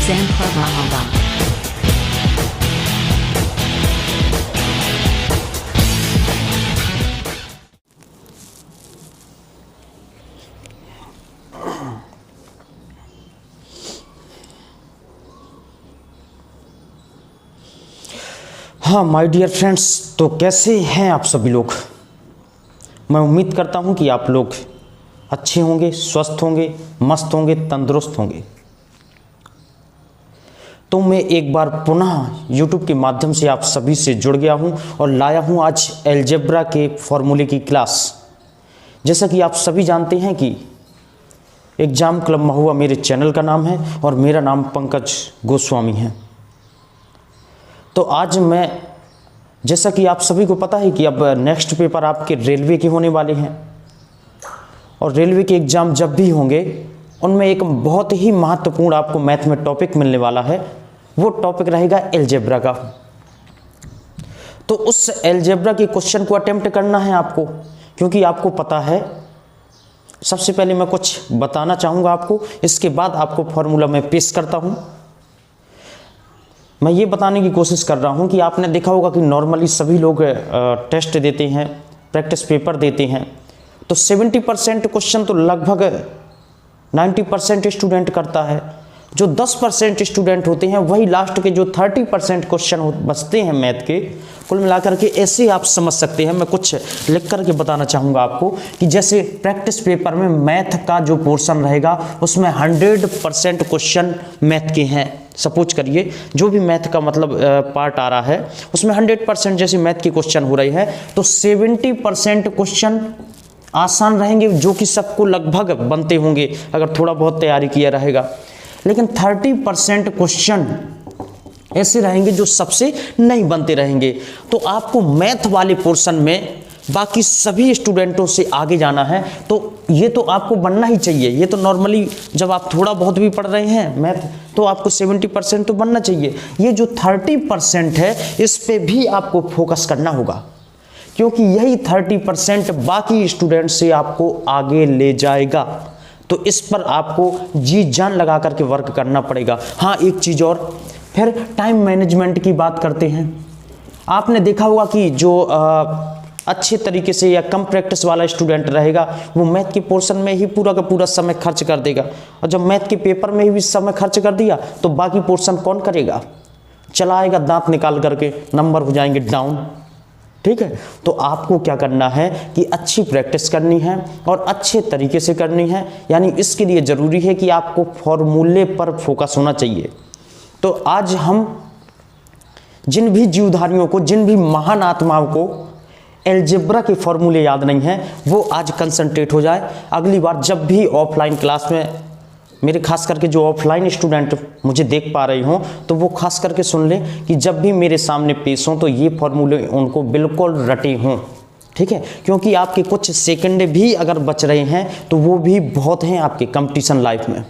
Exam Club Mahamba. हाँ my dear friends, तो कैसे हैं आप सभी लोग। मैं उम्मीद करता हूं कि आप लोग अच्छे होंगे, स्वस्थ होंगे, मस्त होंगे, तंदुरुस्त होंगे। तो मैं एक बार पुनः YouTube के माध्यम से आप सभी से जुड़ गया हूं और लाया हूं आज अलजेब्रा के फॉर्मूले की क्लास। जैसा कि आप सभी जानते हैं कि एग्जाम क्लब महुआ मेरे चैनल का नाम है और मेरा नाम पंकज गोस्वामी है। तो आज मैं, जैसा कि आप सभी को पता है कि अब नेक्स्ट पेपर आपके रेलवे के होने वाले हैं और रेलवे के एग्ज़ाम जब भी होंगे उनमें एक बहुत ही महत्वपूर्ण आपको मैथ में टॉपिक मिलने वाला है। वो टॉपिक रहेगा अलजेब्रा का। तो उस अलजेब्रा के क्वेश्चन को अटेम्प्ट करना है आपको, क्योंकि आपको पता है। सबसे पहले मैं कुछ बताना चाहूँगा आपको, इसके बाद आपको फॉर्मूला मैं पेश करता हूँ। मैं ये बताने की कोशिश कर रहा हूँ कि आपने देखा होगा कि नॉर्मली सभी लोग टेस्ट देते हैं, प्रैक्टिस पेपर देते हैं, तो 70% क्वेश्चन तो लगभग 90% स्टूडेंट करता है। जो 10% स्टूडेंट होते हैं वही लास्ट के जो 30% क्वेश्चन बचते हैं मैथ के, कुल मिलाकर के ऐसे आप समझ सकते हैं। मैं कुछ लिख करके बताना चाहूँगा आपको कि जैसे प्रैक्टिस पेपर में मैथ का जो पोर्शन रहेगा उसमें 100% क्वेश्चन मैथ के हैं। सपोज करिए जो भी मैथ का मतलब पार्ट आ रहा है उसमें 100% जैसे मैथ के क्वेश्चन हो रहे हैं, तो 70% क्वेश्चन आसान रहेंगे जो कि सबको लगभग बनते होंगे अगर थोड़ा बहुत तैयारी किया रहेगा। लेकिन 30% क्वेश्चन ऐसे रहेंगे जो सबसे नहीं बनते रहेंगे। तो आपको मैथ वाले पोर्शन में बाकी सभी स्टूडेंटों से आगे जाना है, तो ये तो आपको बनना ही चाहिए। ये तो नॉर्मली जब आप थोड़ा बहुत भी पढ़ रहे हैं मैथ तो आपको 70% तो बनना चाहिए। ये जो 30% है इस पे भी आपको फोकस करना होगा, क्योंकि यही 30% बाकी स्टूडेंट से आपको आगे ले जाएगा। तो इस पर आपको जी जान लगा करके वर्क करना पड़ेगा। हाँ, एक चीज़ और, फिर टाइम मैनेजमेंट की बात करते हैं। आपने देखा होगा कि जो अच्छे तरीके से या कम प्रैक्टिस वाला स्टूडेंट रहेगा वो मैथ के पोर्शन में ही पूरा का पूरा समय खर्च कर देगा, और जब मैथ के पेपर में भी समय खर्च कर दिया तो बाकी पोर्शन कौन करेगा? चलाएगा दांत निकाल करके, नंबर हो जाएंगे डाउन। ठीक है, तो आपको क्या करना है कि अच्छी प्रैक्टिस करनी है और अच्छे तरीके से करनी है। यानी इसके लिए ज़रूरी है कि आपको फॉर्मूले पर फोकस होना चाहिए। तो आज हम जिन भी जीवधारियों को, जिन भी महान आत्माओं को अलजेब्रा के फॉर्मूले याद नहीं हैं, वो आज कंसंट्रेट हो जाए। अगली बार जब भी ऑफलाइन क्लास में मेरे खास करके जो ऑफलाइन स्टूडेंट मुझे देख पा रही हों तो वो खास करके सुन लें कि जब भी मेरे सामने पेश हों तो ये फॉर्मूले उनको बिल्कुल रटे हों। ठीक है, क्योंकि आपके कुछ सेकंड भी अगर बच रहे हैं तो वो भी बहुत हैं आपके कंपटीशन लाइफ में।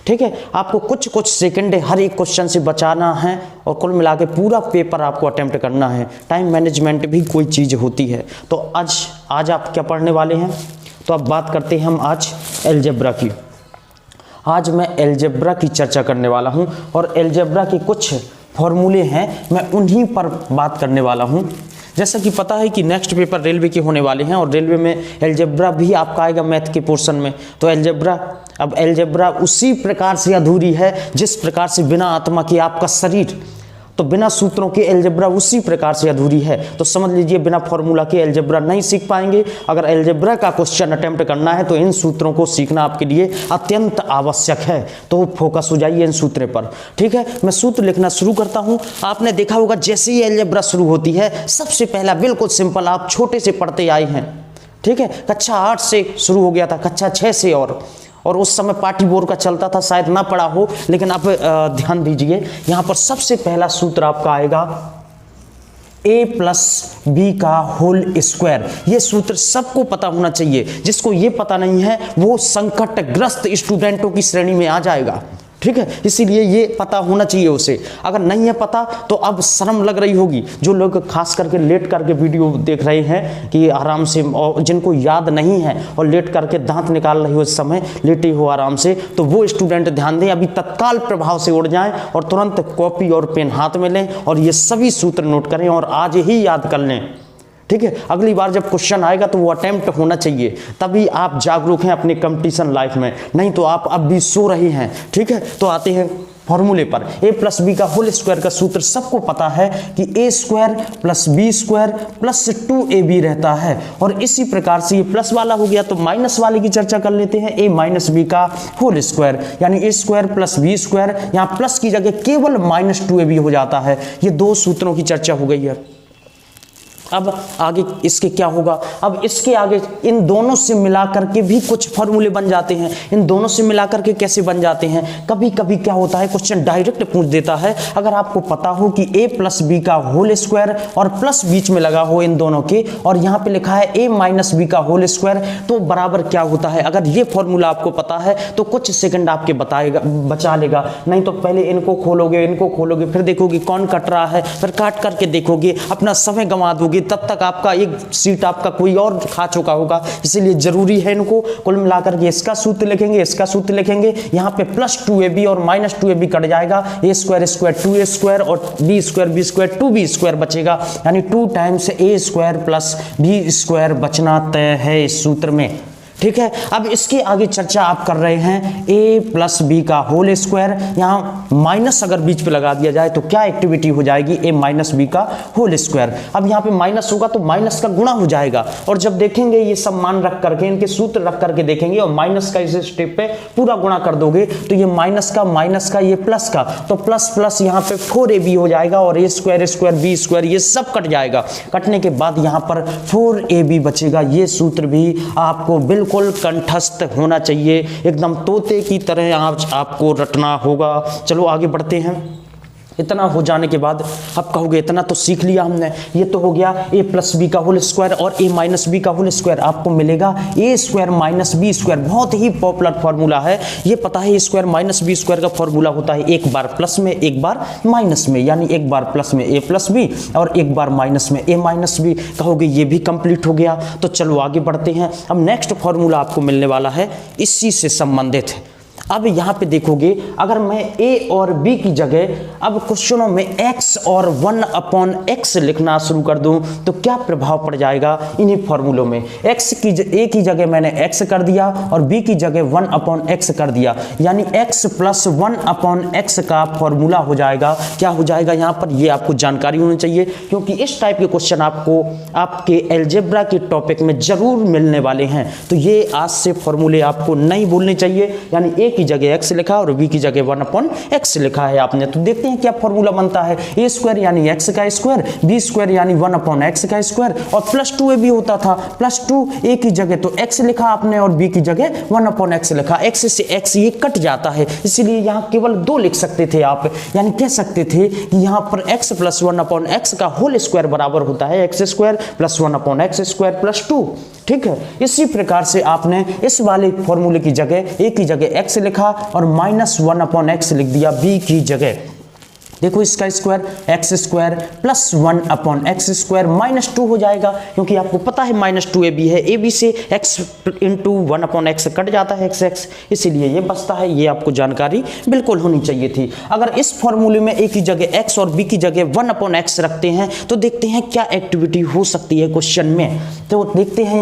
ठीक है, आपको कुछ कुछ सेकंड हर एक क्वेश्चन से बचाना है और कुल मिला के पूरा पेपर आपको अटेम्प्ट करना है। टाइम मैनेजमेंट भी कोई चीज़ होती है। तो आज आप क्या पढ़ने वाले हैं? तो अब बात करते हैं हम आज अलजेब्रा की। आज मैं अलजेब्रा की चर्चा करने वाला हूं और अलजेब्रा के कुछ फॉर्मूले हैं, मैं उन्हीं पर बात करने वाला हूं। जैसा कि पता है कि नेक्स्ट पेपर रेलवे के होने वाले हैं और रेलवे में अलजेब्रा भी आपका आएगा मैथ के पोर्शन में। तो अलजेब्रा उसी प्रकार से अधूरी है जिस प्रकार से बिना आत्मा के आपका शरीर, तो बिना सूत्रों के अलजेब्रा उसी प्रकार से अधूरी है। तो समझ लीजिए बिना फॉर्मूला के अलजेब्रा नहीं सीख पाएंगे। अगर अलजेब्रा का क्वेश्चन अटेम्प्ट करना है तो इन सूत्रों को सीखना आपके लिए अत्यंत आवश्यक है। तो फोकस हो जाइए इन सूत्रों पर। ठीक है, मैं सूत्र लिखना शुरू करता हूं। आपने देखा होगा जैसे ही अलजेब्रा शुरू होती है सबसे पहला बिल्कुल सिंपल, आप छोटे से पढ़ते आए हैं। ठीक है, कक्षा 8 से शुरू हो गया था, कक्षा 6 से, और उस समय पार्टी बोर्ड का चलता था, शायद ना पढ़ा हो, लेकिन आप ध्यान दीजिए। यहाँ पर सबसे पहला सूत्र आपका आएगा a+b का होल स्क्वायर। ये सूत्र सबको पता होना चाहिए। जिसको ये पता नहीं है वो संकटग्रस्त स्टूडेंटों की श्रेणी में आ जाएगा। ठीक है, इसीलिए ये पता होना चाहिए उसे। अगर नहीं है पता तो अब शर्म लग रही होगी जो लोग खास करके लेट करके वीडियो देख रहे हैं कि आराम से, और जिनको याद नहीं है और लेट करके दांत निकाल रही हो इस समय, लेटे हो आराम से, तो वो स्टूडेंट ध्यान दें, अभी तत्काल प्रभाव से उड़ जाएं और तुरंत कॉपी और पेन हाथ में लें और ये सभी सूत्र नोट करें और आज ही याद कर लें। ठीक है, अगली बार जब क्वेश्चन आएगा तो वो अटेम्प्ट होना चाहिए, तभी आप जागरूक हैं अपने कंपटीशन लाइफ में, नहीं तो आप अब भी सो रहे हैं। ठीक है, तो आते हैं फॉर्मूले पर। a प्लस बी का होल स्क्वायर का सूत्र सबको पता है कि a square plus B square plus 2ab रहता है, और इसी प्रकार से ये प्लस वाला हो गया तो माइनस वाले की चर्चा कर लेते हैं, a माइनस बी का होल स्क्वायर, यानी a square plus B square, यहाँ प्लस की जगह केवल माइनस 2ab हो जाता है। ये दो सूत्रों की चर्चा हो गई है। अब आगे इसके क्या होगा, अब इसके आगे इन दोनों से मिलाकर के भी कुछ फॉर्मूले बन जाते हैं। इन दोनों से मिलाकर के कैसे बन जाते हैं, कभी कभी क्या होता है क्वेश्चन डायरेक्ट पूछ देता है, अगर आपको पता हो कि a प्लस बी का होल स्क्वायर और प्लस बीच में लगा हो इन दोनों के, और यहाँ पे लिखा है a माइनस बी का होल स्क्वायर, तो बराबर क्या होता है। अगर ये फॉर्मूला आपको पता है तो कुछ सेकंड आपके बचा लेगा, नहीं तो पहले इनको खोलोगे फिर देखोगे कौन कट रहा है, फिर काट करके देखोगे, अपना समय गंवा दोगे, तब तक आपका एक सीट आपका कोई और खा चुका होगा। इसीलिए जरूरी है इनको कुल मिलाकर के इसका सूत्र लिखेंगे, यहाँ पे प्लस 2ab और माइनस 2ab कट जाएगा, a square square 2a square और b स्क्वायर 2b स्क्वायर बचेगा, यानी 2 times a square plus b square बचना तय है इस सूत्र में। ठीक है, अब इसके आगे चर्चा आप कर रहे हैं a प्लस बी का होल स्क्वायर, यहाँ माइनस अगर बीच पे लगा दिया जाए तो क्या एक्टिविटी हो जाएगी, a माइनस बी का होल स्क्वायर। अब यहाँ पे माइनस होगा तो माइनस का गुणा हो जाएगा, और जब देखेंगे ये सब मान रख करके, इनके सूत्र रख करके देखेंगे और माइनस का इस स्टेप पे पूरा गुणा कर दोगे तो ये माइनस का ये प्लस का, तो प्लस प्लस यहाँ पे 4ab हो जाएगा और a स्क्वायर बी स्क्वायर ये सब कट जाएगा। कटने के बाद यहाँ पर 4ab बचेगा। ये सूत्र भी आपको बिल्कुल कंठस्थ होना चाहिए, एकदम तोते की तरह आपको रटना होगा। चलो आगे बढ़ते हैं। इतना हो जाने के बाद अब कहोगे इतना तो सीख लिया हमने, ये तो हो गया a प्लस बी का होल स्क्वायर और a माइनस बी का होल स्क्वायर, आपको मिलेगा a square minus B square. बहुत ही पॉपुलर फॉर्मूला है, ये पता है a square minus B square का फॉर्मूला होता है एक बार प्लस में एक बार माइनस में, यानी एक बार प्लस में a प्लस बी और एक बार माइनस में a माइनस बी। कहोगे ये भी कंप्लीट हो गया, तो चलो आगे बढ़ते हैं। अब नेक्स्ट फॉर्मूला आपको मिलने वाला है इसी से संबंधित। अब यहाँ पे देखोगे अगर मैं a और b की जगह अब क्वेश्चनों में x और 1/x लिखना शुरू कर दूं तो क्या प्रभाव पड़ जाएगा इन्हीं फॉर्मूलों में। a की जगह मैंने x कर दिया और b की जगह 1/x कर दिया, यानी x प्लस 1/x का फॉर्मूला हो जाएगा। क्या हो जाएगा यहाँ पर, ये आपको जानकारी होनी चाहिए, क्योंकि इस टाइप के क्वेश्चन आपको आपके अलजेब्रा के टॉपिक में जरूर मिलने वाले हैं। तो ये आज से फॉर्मूले आपको नहीं भूलने चाहिए, यानी a की जगह x लिखा और b की जगह 1/x लिखा है आपने। तो देखते हैं क्या फॉर्मूला बनता है। a स्क्वायर यानी x का स्क्वायर, b स्क्वायर यानी 1/x का स्क्वायर, और प्लस 2ab होता था, प्लस 2 a की जगह तो x लिखा आपने और b की जगह 1/x लिखा। x से x ये कट जाता है, इसीलिए यहाँ केवल 2 लिख सकते थे आप, यानी कह सकते थे कि यहाँ पर x प्लस 1/x का होल स्क्वायर बराबर होता है x square plus 1/x square plus 2। ठीक है, इसी प्रकार से आपने इस वाले फॉर्मूले की जगह a की जगह x लिखा और माइनस 1/x लिख दिया b की जगह। देखो इसका square x square plus 1/x square minus 2 हो जाएगा, क्योंकि आपको पता है माइनस 2ab है, ab से x इंटू 1/x कट जाता है x, इसीलिए ये बचता है। ये आपको जानकारी बिल्कुल होनी चाहिए थी। अगर इस फॉर्मूले में a की जगह x और b की जगह 1/x रखते हैं तो देखते हैं क्या एक्टिविटी हो सकती है क्वेश्चन में। तो देखते हैं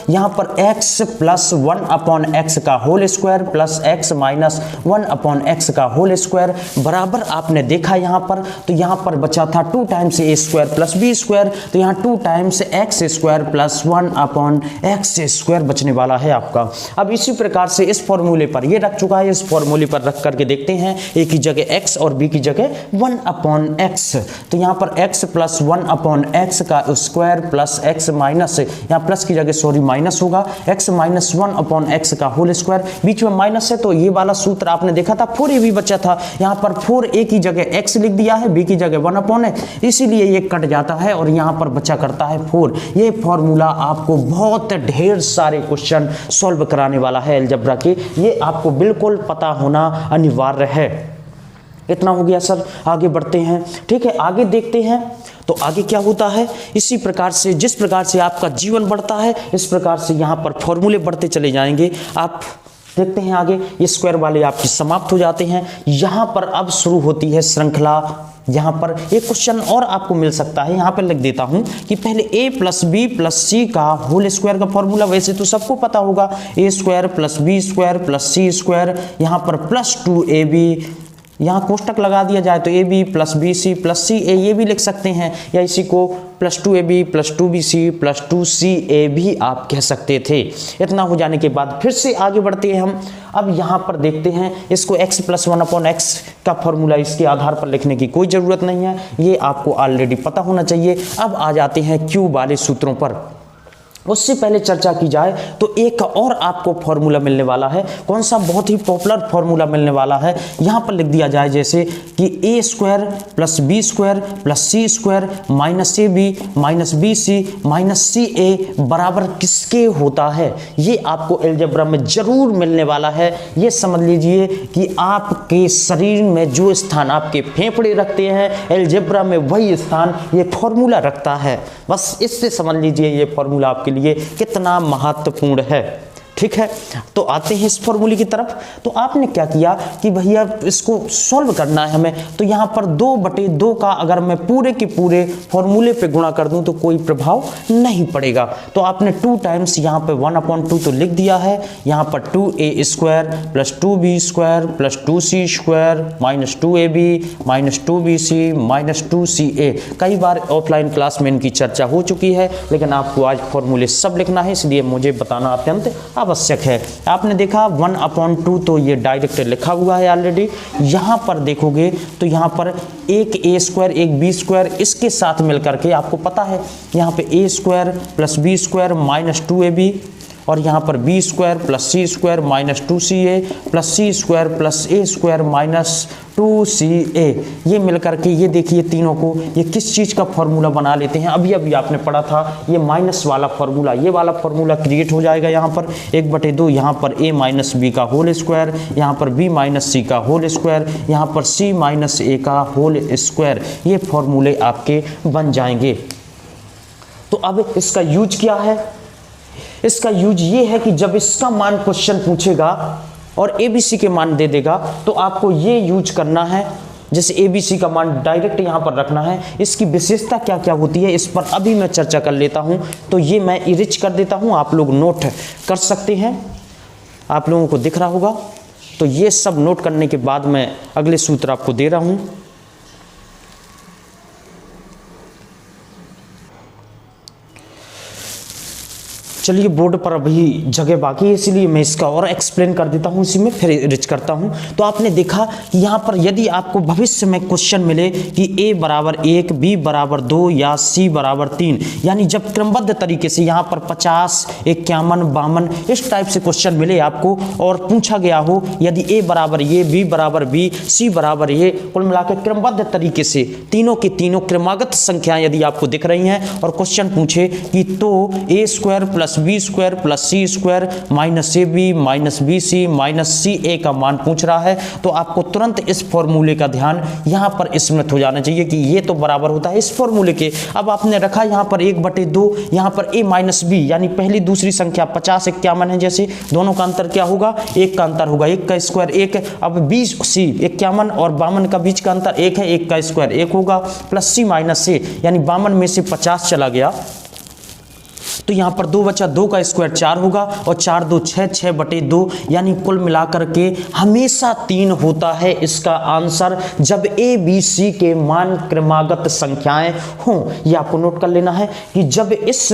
यहाँ पर x प्लस 1/x का whole square plus x minus 1/x का होल स्क्वायर बराबर आपने देखा यहाँ पर, तो यहाँ पर बचा था 2 times a square plus b square, तो यहाँ 2 times x square plus 1/x square बचने वाला है आपका। अब इसी प्रकार से इस फॉर्मूले पर ये रख चुका है, इस फॉर्मूले पर रख करके देखते हैं a की जगह x और b की जगह 1/x। तो यहाँ पर x प्लस 1/x का स्क्वायर प्लस x माइनस, यहाँ प्लस की जगह सॉरी माइनस होगा, x माइनस 1/x का होल स्क्वायर, बीच में माइनस है तो ये वाला सूत्र आपने देखा था 4ab बचा था, यहाँ पर 4a की जगह x लिख दिया है, b की जगह 1 अपॉन है, इसीलिए ये कट जाता है और यहाँ पर बचा करता है 4। ये फॉर्मूला आपको बहुत ढेर सारे क्वेश्चन सॉल्व कराने वाला है अलजेब्रा के, ये आपको बिल्कुल पता होना अनिवार्य है। इतना हो गया सर, आगे बढ़ते हैं। ठीक है, आगे देखते हैं तो आगे क्या होता है। इसी प्रकार से जिस प्रकार से आपका जीवन बढ़ता है, इस प्रकार से यहाँ पर फॉर्मूले बढ़ते चले जाएंगे। आप देखते हैं आगे, ये स्क्वायर वाले आपकी समाप्त हो जाते हैं। यहाँ पर अब शुरू होती है श्रृंखला। यहाँ पर एक क्वेश्चन और आपको मिल सकता है, यहाँ पर लिख देता हूँ कि पहले a प्लस बी प्लस सी का होल स्क्वायर का फॉर्मूला वैसे तो सबको पता होगा, a square plus B square plus C square, यहाँ पर प्लस 2ab, यहाँ कोष्टक लगा दिया जाए तो A B plus B C plus C A, ये भी लिख सकते हैं, या इसी को plus 2ab plus 2bc plus 2ca भी आप कह सकते थे। इतना हो जाने के बाद फिर से आगे बढ़ते हैं हम। अब यहाँ पर देखते हैं, इसको x प्लस 1 अपॉन एक्स का फॉर्मूला इसके आधार पर लिखने की कोई ज़रूरत नहीं है, ये आपको ऑलरेडी पता होना चाहिए। अब आ जाते हैं क्यूब वाले सूत्रों पर। उससे पहले चर्चा की जाए तो एक और आपको फॉर्मूला मिलने वाला है। कौन सा? बहुत ही पॉपुलर फॉर्मूला मिलने वाला है। यहाँ पर लिख दिया जाए जैसे कि a square plus B square plus C square minus A B minus B C minus C A बराबर किसके होता है। ये आपको अलजेब्रा में जरूर मिलने वाला है। ये समझ लीजिए कि आपके शरीर में जो स्थान आपके फेफड़े रखते हैं, अलजेब्रा में वही स्थान ये फॉर्मूला रखता है। बस इससे समझ लीजिए ये फॉर्मूला आपके लिए कितना महत्वपूर्ण है। ठीक है, तो आते हैं इस फॉर्मूले की तरफ। तो आपने क्या किया कि भैया इसको सॉल्व करना है हमें, तो यहाँ पर 2/2 का अगर मैं पूरे के पूरे फॉर्मूले पे गुणा कर दूं तो कोई प्रभाव नहीं पड़ेगा। तो आपने 2 टाइम्स यहाँ पे 1/2 तो लिख दिया है, यहाँ पर 2a square plus 2b square plus 2c square minus 2ab minus 2bc minus 2ca। कई बार ऑफलाइन क्लास में इनकी चर्चा हो चुकी है, लेकिन आपको आज फॉर्मूले सब लिखना है, इसलिए मुझे बताना अत्यंत आवश्यक है। आपने देखा 1/2 तो ये डायरेक्ट लिखा हुआ है ऑलरेडी। यहाँ पर देखोगे तो यहाँ पर एक a स्क्वायर एक b स्क्वायर इसके साथ मिलकर के आपको पता है यहाँ पे a square plus b square minus 2ab और यहाँ पर b square plus C square minus 2ca plus C square plus a square minus 2ca, ये मिलकर के ये देखिए तीनों को ये किस चीज़ का फॉर्मूला बना लेते हैं। अभी आपने पढ़ा था ये माइनस वाला फॉर्मूला, ये वाला फॉर्मूला क्रिएट हो जाएगा। यहाँ पर 1/2, यहाँ पर a माइनस बी का होल स्क्वायर, यहाँ पर b माइनस सी का होल स्क्वायर, यहाँ पर c माइनस a का होल स्क्वायर, ये फॉर्मूले आपके बन जाएंगे। तो अब इसका यूज क्या है? इसका यूज ये है कि जब इसका मान क्वेश्चन पूछेगा और ABC के मान दे देगा तो आपको ये यूज करना है, जैसे ABC का मान डायरेक्ट यहाँ पर रखना है। इसकी विशेषता क्या क्या होती है इस पर अभी मैं चर्चा कर लेता हूँ, तो ये मैं इरेज कर देता हूँ, आप लोग नोट कर सकते हैं। आप लोगों को दिख रहा होगा, तो ये सब नोट करने के बाद मैं अगले सूत्र आपको दे रहा हूँ। चलिए, बोर्ड पर अभी जगह बाकी है, इसलिए मैं इसका और एक्सप्लेन कर देता हूँ, इसी में फिर रिच करता हूँ। तो आपने देखा कि यहाँ पर यदि आपको भविष्य में क्वेश्चन मिले कि a बराबर 1, b बराबर 2 या c बराबर 3, यानी जब क्रमबद्ध तरीके से यहाँ पर 50, 51, 52 इस टाइप से क्वेश्चन मिले आपको और पूछा गया हो यदि a बराबर ये, b बराबर b, c बराबर ये, कुल मिलाकर क्रमबद्ध तरीके से तीनों की तीनों क्रमागत संख्याएं यदि आपको दिख रही हैं और क्वेश्चन पूछे कि तो a square plus B square plus C square minus A B minus B C minus C A का मान पूछ रहा है, तो आपको तुरंत इस फॉर्मूले का ध्यान यहाँ पर स्मृत हो जाना चाहिए कि ये तो बराबर होता है इस फॉर्मूले के। अब आपने रखा यहाँ पर 1/2, यहाँ पर a माइनस बी यानी पहली दूसरी संख्या 50, 51 है, जैसे दोनों का अंतर क्या होगा? 1 का अंतर होगा, 1 का स्क्वायर 1। अब b c 51 और 52 का बीच का अंतर 1 है, 1 का स्क्वायर 1 होगा, प्लस c माइनस a यानी 52 में से 50 चला गया तो यहाँ पर 2 बचा, 2 का स्क्वायर 4 होगा और 4 2 6, 6/2 यानी कुल मिलाकर के हमेशा 3 होता है इसका आंसर जब a b c के मान क्रमागत संख्याएं हों। ये आपको नोट कर लेना है कि जब इस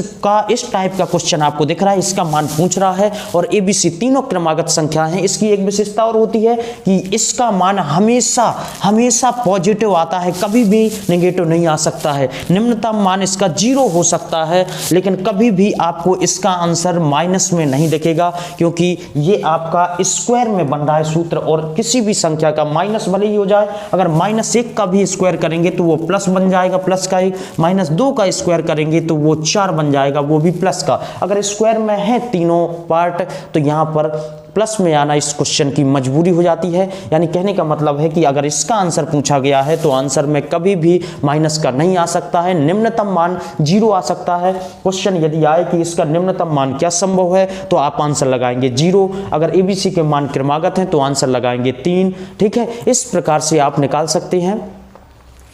टाइप का क्वेश्चन आपको दिख रहा है, इसका मान पूछ रहा है और a b c तीनों क्रमागत संख्याएं हैं, इसकी एक विशेषता और होती है कि इसका मान हमेशा पॉजिटिव आता है, कभी भी नेगेटिव नहीं आ सकता है। निम्नतम मान इसका 0 हो सकता है लेकिन कभी भी आपको इसका आंसर माइनस में नहीं दिखेगा, क्योंकि ये आपका स्क्वायर में बन रहा है सूत्र, और किसी भी संख्या का माइनस भले ही हो जाए, अगर -1 का भी स्क्वायर करेंगे तो वो प्लस बन जाएगा, प्लस का ही, -2 का स्क्वायर करेंगे तो वो 4 बन जाएगा, वो भी प्लस का। अगर स्क्वायर में है तीनों पार्ट तो यहाँ पर प्लस में आना इस क्वेश्चन की मजबूरी हो जाती है। यानी कहने का मतलब है कि अगर इसका आंसर पूछा गया है तो आंसर में कभी भी माइनस का नहीं आ सकता है, निम्नतम मान 0 आ सकता है। क्वेश्चन यदि आए कि इसका निम्नतम मान क्या संभव है तो आप आंसर लगाएंगे 0, अगर ABC के मान क्रमागत हैं तो आंसर लगाएंगे 3। ठीक है, इस प्रकार से आप निकाल सकते हैं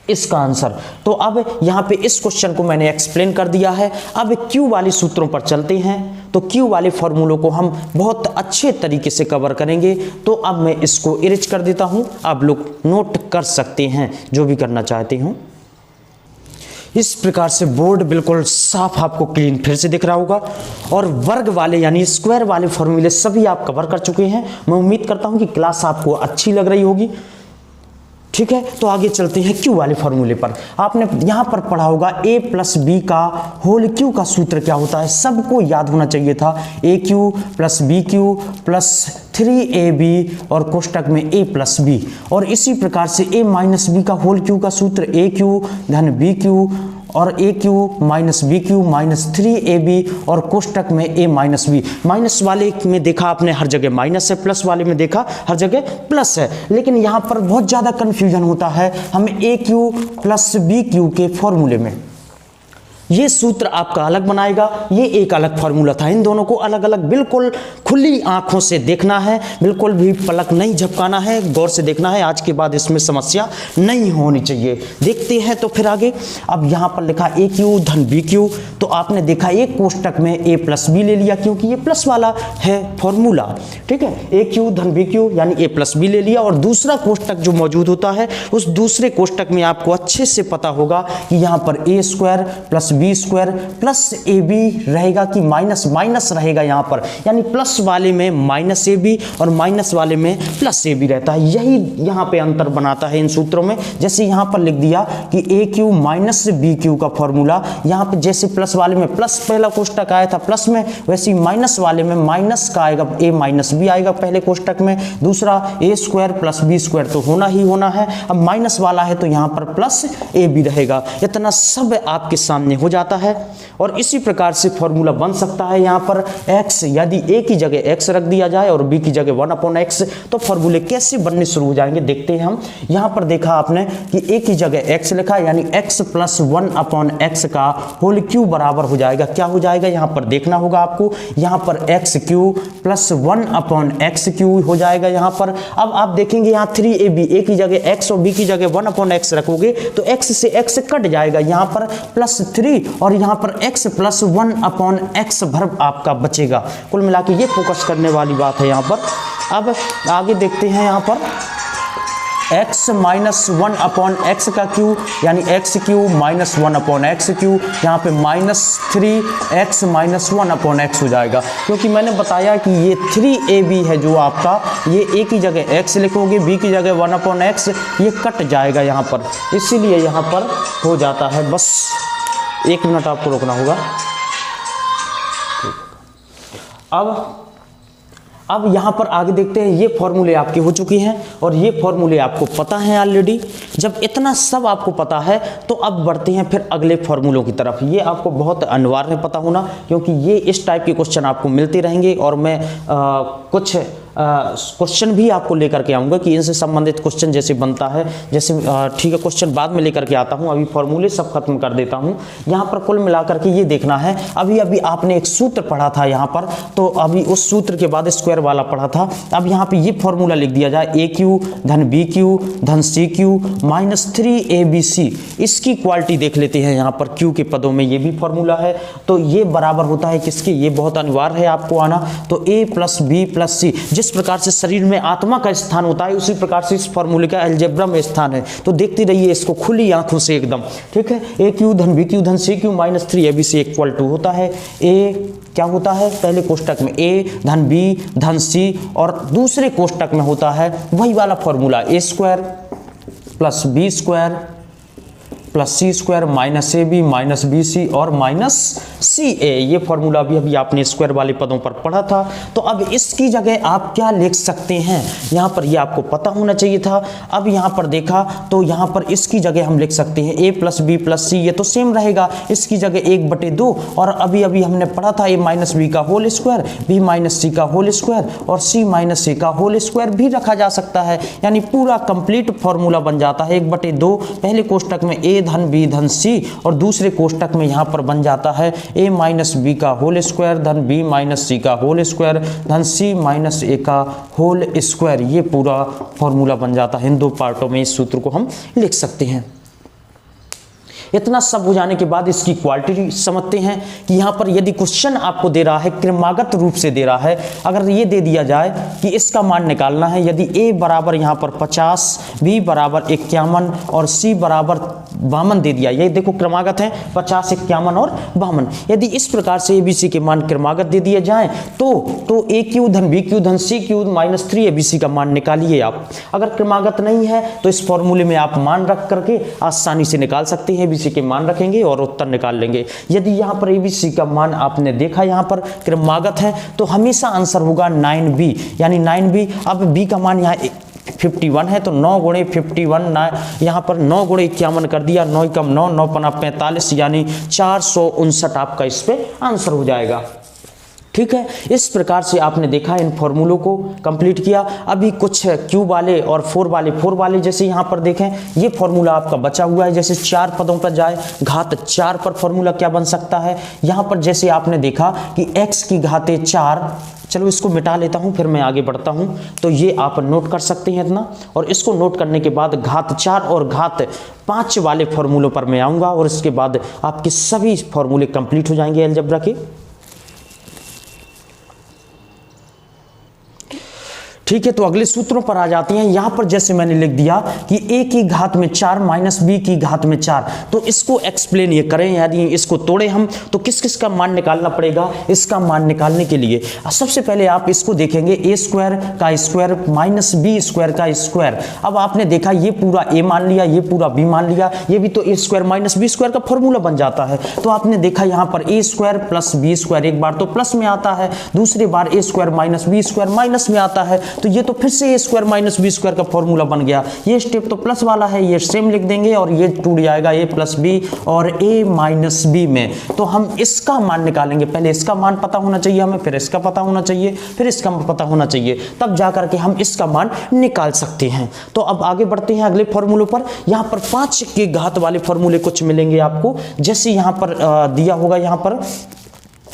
इसका आंसर। तो अब यहाँ पे इस क्वेश्चन को मैंने एक्सप्लेन कर दिया है। अब क्यू वाले सूत्रों पर चलते हैं, तो क्यू वाले फॉर्मूलों को हम बहुत अच्छे तरीके से कवर करेंगे। तो अब मैं इसको इरेज कर देता हूँ, आप लोग नोट कर सकते हैं जो भी करना चाहते हो। इस प्रकार से बोर्ड बिल्कुल साफ आपको क्लीन फिर से दिख रहा होगा, और वर्ग वाले यानी स्क्वायर वाले फॉर्मूले सभी आप कवर कर चुके हैं। मैं उम्मीद करता हूँ कि क्लास आपको अच्छी लग रही होगी। ठीक है, तो आगे चलते हैं क्यू वाले फॉर्मूले पर। आपने यहां पर पढ़ा होगा a प्लस बी का होल क्यू का सूत्र क्या होता है, सबको याद होना चाहिए था। A cube plus B cube plus 3ab और कोष्टक में a प्लस बी, और इसी प्रकार से a माइनस बी का होल क्यू का सूत्र ए क्यू धन बी क्यू और A cube minus B cube minus 3ab और कोष्टक में a माइनस बी। माइनस वाले में देखा आपने हर जगह माइनस है, प्लस वाले में देखा हर जगह प्लस है, लेकिन यहाँ पर बहुत ज़्यादा कन्फ्यूजन होता है हमें ए क्यू प्लस बी क्यू के फॉर्मूले में। ये सूत्र आपका अलग बनाएगा, ये एक अलग फार्मूला था। इन दोनों को अलग अलग बिल्कुल खुली आंखों से देखना है, बिल्कुल भी पलक नहीं झपकाना है, गौर से देखना है। आज के बाद इसमें समस्या नहीं होनी चाहिए। देखते हैं तो फिर आगे। अब यहाँ पर लिखा ए क्यू धन बी क्यू, तो आपने देखा एक कोष्टक में ए प्लस बी ले लिया क्योंकि ये प्लस वाला है फॉर्मूला। ठीक है, ए क्यू धन बी क्यू यानी ए प्लस बी ले लिया, और दूसरा कोष्टक जो मौजूद होता है उस दूसरे कोष्टक में आपको अच्छे से पता होगा कि यहाँ पर A square plus B square plus A B रहेगा कि माइनस माइनस रहेगा यहाँ पर, यानी प्लस वाले में माइनस ए बी और माइनस वाले में प्लस ए बी रहता है। यही यहाँ पे अंतर बनाता है इन सूत्रों में। जैसे यहाँ पर लिख दिया कि ए क्यू माइनस बी क्यू का फॉर्मूला, यहाँ पे जैसे प्लस वाले में प्लस पहला कोष्टक आया था प्लस में, वैसे ही माइनस वाले में माइनस का आएगा, ए माइनस बी आएगा पहले कोष्टक में, दूसरा ए स्क्वायर प्लस बी स्क्वायर तो होना ही होना है। अब माइनस वाला है तो यहाँ पर प्लस ए बी रहेगा। इतना सब आपके सामने हो जाता है, और इसी प्रकार से फॉर्मूला बन सकता है। यहाँ पर x यदि a की जगह x रख दिया जाए और b की जगह 1/x, तो फॉर्मूले कैसे बनने शुरू हो जाएंगे देखते हैं हम। यहाँ पर देखा आपने कि a की जगह x लिखा, यानी x प्लस 1/x का होल क्यू बराबर हो जाएगा। क्या हो जाएगा यहाँ पर देखना होगा आपको। यहाँ पर x Q plus 1/x Q हो जाएगा यहाँ पर। अब आप देखेंगे यहाँ 3ab, a की जगह x और b की जगह 1/x रखोगे तो x से x कट जाएगा, यहाँ पर प्लस 3 और यहाँ पर x प्लस 1/x भर आपका बचेगा। कुल मिला के ये फोकस करने वाली बात है यहाँ पर। अब आगे देखते हैं यहाँ पर x माइनस 1/x का क्यू यानी x Q minus 1/x Q, यहाँ पे माइनस 3x माइनस 1/x हो जाएगा, क्योंकि मैंने बताया कि ये 3ab है जो आपका, ये a की जगह x लिखोगे, b की जगह 1/x, ये कट जाएगा यहाँ पर, इसीलिए यहाँ पर हो जाता है। बस 1 मिनट आपको रोकना होगा। अब यहाँ पर आगे देखते हैं। ये फॉर्मूले आपके हो चुके हैं और ये फॉर्मूले आपको पता हैं ऑलरेडी। जब इतना सब आपको पता है तो अब बढ़ते हैं फिर अगले फॉर्मूलों की तरफ। ये आपको बहुत अनिवार्य है पता होना, क्योंकि ये इस टाइप के क्वेश्चन आपको मिलते रहेंगे, और मैं कुछ क्वेश्चन भी आपको लेकर के आऊँगा कि इनसे संबंधित क्वेश्चन जैसे बनता है, जैसे ठीक है क्वेश्चन बाद में लेकर के आता हूँ, अभी फॉर्मूले सब खत्म कर देता हूँ। यहाँ पर कुल मिलाकर के ये देखना है, अभी अभी आपने एक सूत्र पढ़ा था यहाँ पर, तो अभी उस सूत्र के बाद स्क्वायर वाला पढ़ा था। अब यहाँ पे ये फॉर्मूला लिख दिया जाए, ए क्यू धन बी क्यू धन सी क्यू माइनस 3abc। इसकी क्वालिटी देख लेते हैं यहाँ पर क्यू के पदों में, ये भी फॉर्मूला है, तो ये बराबर होता है किसके, ये बहुत अनिवार्य है आपको आना, तो a प्लस बी प्लस सी। जिस प्रकार से शरीर में आत्मा का स्थान होता है उसी प्रकार से इस फॉर्मूले का अलजेब्रा में स्थान है, तो देखते रहिए इसको खुली आंखों से एकदम। ठीक है, ए क्यू धन बी क्यू धन C cube minus 3abc equal to होता है ए, क्या होता है पहले कोष्टक में a धन b धन c, और दूसरे कोष्टक में होता है वही वाला formula A square plus B square plus C square minus A B minus B C और माइनस सी ए। ये फॉर्मूला भी अभी आपने स्क्वायर वाले पदों पर पढ़ा था। तो अब इसकी जगह आप क्या लिख सकते हैं, यहाँ पर ये आपको पता होना चाहिए था। अब यहाँ पर देखा तो यहाँ पर इसकी जगह हम लिख सकते हैं ए प्लस बी प्लस सी, ये तो सेम रहेगा, इसकी जगह 1/2 और अभी अभी हमने पढ़ा था ए माइनस बी का होल स्क्वायर, बी माइनस सी का होल स्क्वायर और सी माइनस ए का होल स्क्वायर भी रखा जा सकता है। यानी पूरा कंप्लीट फॉर्मूला बन जाता है 1/2, पहले कोष्टक में ए धन बी धन सी और दूसरे कोष्टक में यहाँ पर बन जाता है ए माइनस बी का होल स्क्वायर धन बी माइनस सी का होल स्क्वायर धन सी माइनस ए का होल स्क्वायर। ये पूरा फॉर्मूला बन जाता है। इन दो पार्टों में इस सूत्र को हम लिख सकते हैं। इतना सब हो जाने के बाद इसकी क्वालिटी समझते हैं कि यहाँ पर यदि क्वेश्चन आपको दे रहा है, क्रमागत रूप से दे रहा है, अगर ये दे दिया जाए कि इसका मान निकालना है, यदि a बराबर यहाँ पर 50, b बराबर 51 और c बराबर 52 दे दिया, ये देखो क्रमागत है 50, 51 और 52। यदि इस प्रकार से abc के मान क्रमागत दे दिए जाए तो a क्यू धन b क्यू धन c क्यू माइनस 3 abc का मान निकालिए आप। अगर क्रमागत नहीं है तो इस फॉर्मूले में आप मान रख करके आसानी से निकाल सकते हैं, abc के मान रखेंगे और उत्तर निकाल लेंगे। यदि यहाँ पर abc का मान आपने देखा यहाँ पर क्रमागत है तो हमेशा आंसर होगा 9b, यानी 9b। अब b का मान यहाँ 51 है तो 9 गुणे 51, यहाँ पर 9 गुणे 51 कर दिया, 9 कम 9, 9 पना 45, यानी 459 आपका इस पे आंसर हो जाएगा। ठीक है, इस प्रकार से आपने देखा, इन फॉर्मूलों को कंप्लीट किया। अभी कुछ क्यू वाले और 4 वाले जैसे यहाँ पर देखें, ये फॉर्मूला आपका बचा हुआ है। जैसे 4 पदों पर जाए, घात 4 पर फॉर्मूला क्या बन सकता है, यहाँ पर जैसे आपने देखा कि x की घाते 4, चलो इसको मिटा लेता हूं फिर मैं आगे बढ़ता हूं। तो ये आप नोट कर सकते हैं इतना, और इसको नोट करने के बाद घात 4 और घात 5 वाले फॉर्मूलों पर मैं आऊंगा और इसके बाद आपके सभी फॉर्मूले कंप्लीट हो जाएंगे अलजेब्रा के। ठीक है, तो अगले सूत्रों पर आ जाते हैं। यहां पर जैसे मैंने लिख दिया कि a की घात में 4 माइनस b की घात में 4, तो इसको एक्सप्लेन ये करें, यदि इसको तोड़े हम तो किस किस का मान निकालना पड़ेगा। इसका मान निकालने के लिए सबसे पहले आप इसको देखेंगे, a स्क्वायर का स्क्वायर माइनस b स्क्वायर का स्क्वायर। अब आपने देखा ये पूरा a मान लिया, ये पूरा b मान लिया, ये भी तो a square minus b square का फॉर्मूला बन जाता है। तो आपने देखा यहाँ पर a square plus b square, एक बार तो प्लस में आता है, दूसरी बार a square minus b square minus में आता है, तो ये तो फिर से a square minus b square का फॉर्मूला बन गया। ये स्टेप तो प्लस वाला है, ये सेम लिख देंगे और ये टूट जाएगा a प्लस b और a माइनस b में। तो हम इसका मान निकालेंगे, पहले इसका मान पता होना चाहिए हमें, फिर इसका पता होना चाहिए, फिर इसका पता होना चाहिए, तब जाकर के हम इसका मान निकाल सकते हैं। तो अब आगे बढ़ते हैं अगले फॉर्मूलों पर। यहाँ पर 5 के घात वाले फॉर्मूले कुछ मिलेंगे आपको, जैसे यहाँ पर दिया होगा, यहाँ पर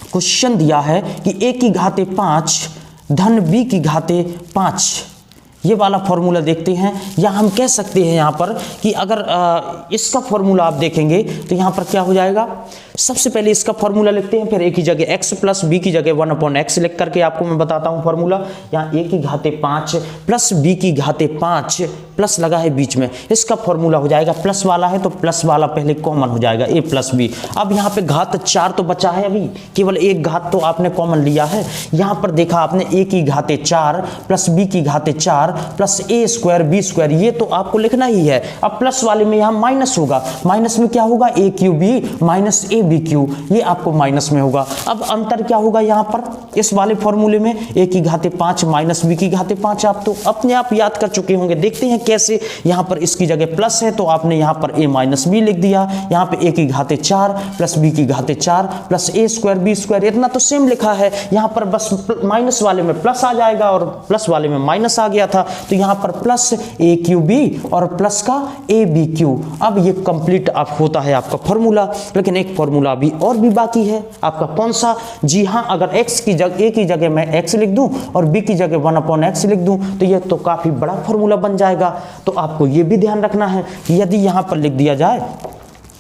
क्वेश्चन दिया है कि a की घाते 5 धन b की घाते 5, ये वाला फॉर्मूला देखते हैं। या हम कह सकते हैं यहाँ पर कि अगर इसका फॉर्मूला आप देखेंगे तो यहाँ पर क्या हो जाएगा, सबसे पहले इसका फॉर्मूला लिखते हैं, फिर a की जगह x प्लस b की जगह 1/x लिख करके आपको मैं बताता हूँ फॉर्मूला। यहाँ a की घाते 5 प्लस b की घाते 5, प्लस लगा है बीच में, इसका फॉर्मूला हो जाएगा, प्लस वाला है तो प्लस वाला पहले कॉमन हो जाएगा, a प्लस b। अब यहाँ पे घात 4 तो बचा है, अभी केवल एक घात तो आपने कॉमन लिया है। यहाँ पर देखा आपने a की घाते 4 प्लस b की घाते 4 plus a square b square, ये तो आपको लिखना ही है। अब प्लस वाले में यहाँ माइनस होगा, माइनस में क्या होगा, a cube b minus a B cube, ये आपको माइनस में होगा। अब अंतर क्या होगा यहाँ पर इस वाले फॉर्मूले में, a की घाते 5 माइनस b की घाते 5, आप तो अपने आप याद कर चुके होंगे। देखते हैं कैसे, यहाँ पर इसकी जगह प्लस है तो आपने यहाँ पर a माइनस b लिख दिया, यहाँ पे a की घाते 4 प्लस b की घाते 4 plus a square b square, इतना तो सेम लिखा है। यहाँ पर बस माइनस वाले में प्लस आ जाएगा और प्लस वाले में माइनस आ गया था, तो यहाँ पर प्लस a क्यू b और प्लस का a b क्यू। अब ये कंप्लीट आप होता है आपका फॉर्मूला, लेकिन एक फॉर्मूला अभी और भी बाकी है आपका, कौन सा, जी हाँ, अगर x की जगह a की जगह मैं x लिख दूं और b की जगह 1/x लिख दूं तो ये तो काफी बड़ा फॉर्मूला बन जाएगा। तो आपको ये भी ध्यान रखना है कि यदि यहाँ पर लिख दिया जाए,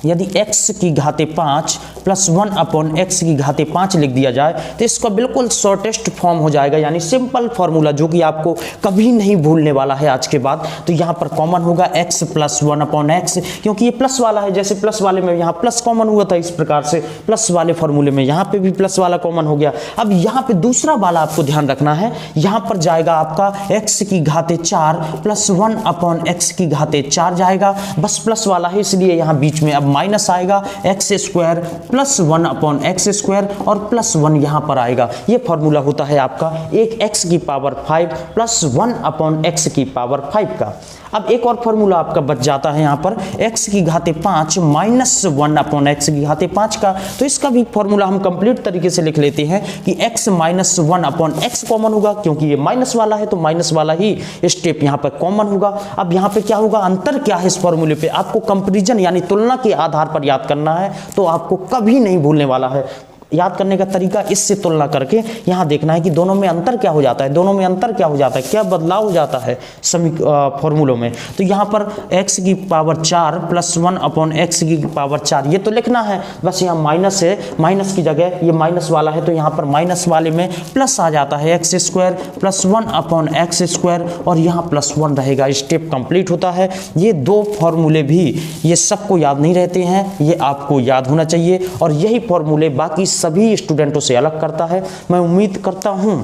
यदि x की घाते 5 प्लस 1 अपॉन एक्स की घाते 5 लिख दिया जाए तो इसका बिल्कुल शॉर्टेस्ट फॉर्म हो जाएगा, यानी सिंपल फॉर्मूला जो कि आपको कभी नहीं भूलने वाला है आज के बाद। तो यहाँ पर कॉमन होगा x प्लस 1 अपॉन एक्स, क्योंकि ये प्लस वाला है, जैसे प्लस वाले में यहाँ प्लस कॉमन हुआ था, इस प्रकार से प्लस वाले फॉर्मूले में यहाँ पे भी प्लस वाला कॉमन हो गया। अब यहाँ पे दूसरा वाला आपको ध्यान रखना है, यहाँ पर जाएगा आपका x की घाते 4 प्लस 1 अपॉन एक्स की घाते 4 जाएगा, बस प्लस वाला है इसलिए यहाँ बीच में अब माइनस आएगा, x square plus 1 upon x square और प्लस 1 यहाँ पर आएगा। ये फॉर्मूला होता है आपका एक x की पावर 5 प्लस 1 अपॉन एक्स की पावर 5 का। अब एक और फॉर्मूला आपका बच जाता है यहाँ पर x की घाते 5 माइनस 1 अपॉन एक्स की घाते 5 का। तो इसका भी फॉर्मूला हम कंप्लीट तरीके से लिख लेते हैं कि x minus 1 upon x common होगा, क्योंकि ये माइनस वाला है तो माइनस वाला ही स्टेप यहाँ पर कॉमन होगा। अब यहाँ पे क्या होगा, अंतर क्या है इस फॉर्मूले पे, आपको कंपैरिजन यानी तुलना के आधार पर याद करना है, तो आपको कभी नहीं भूलने वाला है। याद करने का तरीका इससे तुलना करके यहाँ देखना है कि दोनों में अंतर क्या हो जाता है, दोनों में अंतर क्या हो जाता है, क्या बदलाव हो जाता है फॉर्मूलों में। तो यहाँ पर x की पावर 4 प्लस 1 अपॉन एक्स की पावर 4 ये तो लिखना है, बस यहाँ माइनस है, माइनस की जगह ये माइनस वाला है तो यहाँ पर माइनस वाले में प्लस आ जाता है, x square plus 1 upon x square और यहाँ प्लस 1 रहेगा, स्टेप कंप्लीट होता है। ये दो फॉर्मूले भी ये सबको याद नहीं रहते हैं, ये आपको याद होना चाहिए और यही फॉर्मूले बाकी सभी स्टूडेंटों से अलग करता है। मैं उम्मीद करता हूं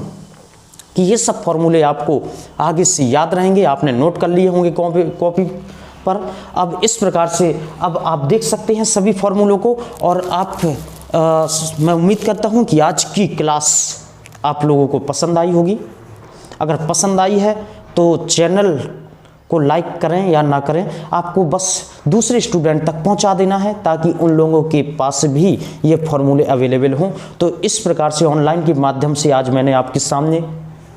कि ये सब फॉर्मूले आपको आगे से याद रहेंगे, आपने नोट कर लिए होंगे कॉपी पर। अब इस प्रकार से अब आप देख सकते हैं सभी फॉर्मूलों को और मैं उम्मीद करता हूं कि आज की क्लास आप लोगों को पसंद आई होगी। अगर पसंद आई है तो चैनल को लाइक करें या ना करें, आपको बस दूसरे स्टूडेंट तक पहुंचा देना है ताकि उन लोगों के पास भी ये फॉर्मूले अवेलेबल हों। तो इस प्रकार से ऑनलाइन के माध्यम से आज मैंने आपके सामने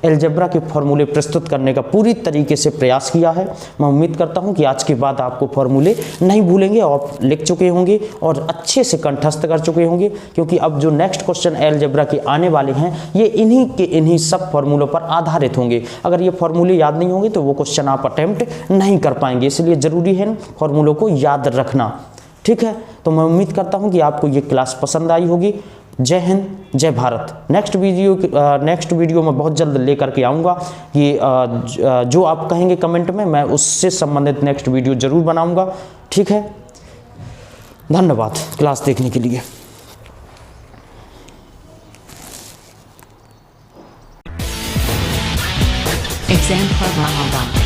अलजेब्रा के फॉर्मूले प्रस्तुत करने का पूरी तरीके से प्रयास किया है। मैं उम्मीद करता हूं कि आज के बाद आपको फॉर्मूले नहीं भूलेंगे और लिख चुके होंगे और अच्छे से कंठस्थ कर चुके होंगे, क्योंकि अब जो नेक्स्ट क्वेश्चन अलजेब्रा के आने वाले हैं ये इन्हीं सब फॉर्मूलों पर आधारित होंगे। अगर ये फॉर्मूले याद नहीं होंगे तो वो क्वेश्चन आप अटेम्प्ट नहीं कर पाएंगे, इसलिए ज़रूरी है फॉर्मूलों को याद रखना। ठीक है, तो मैं उम्मीद करता हूँ कि आपको ये क्लास पसंद आई होगी। जय हिंद, जय भारत। नेक्स्ट वीडियो में बहुत जल्द लेकर के आऊँगा कि जो आप कहेंगे कमेंट में मैं उससे संबंधित नेक्स्ट वीडियो ज़रूर बनाऊँगा। ठीक है, धन्यवाद क्लास देखने के लिए। Exam Club Mahaba.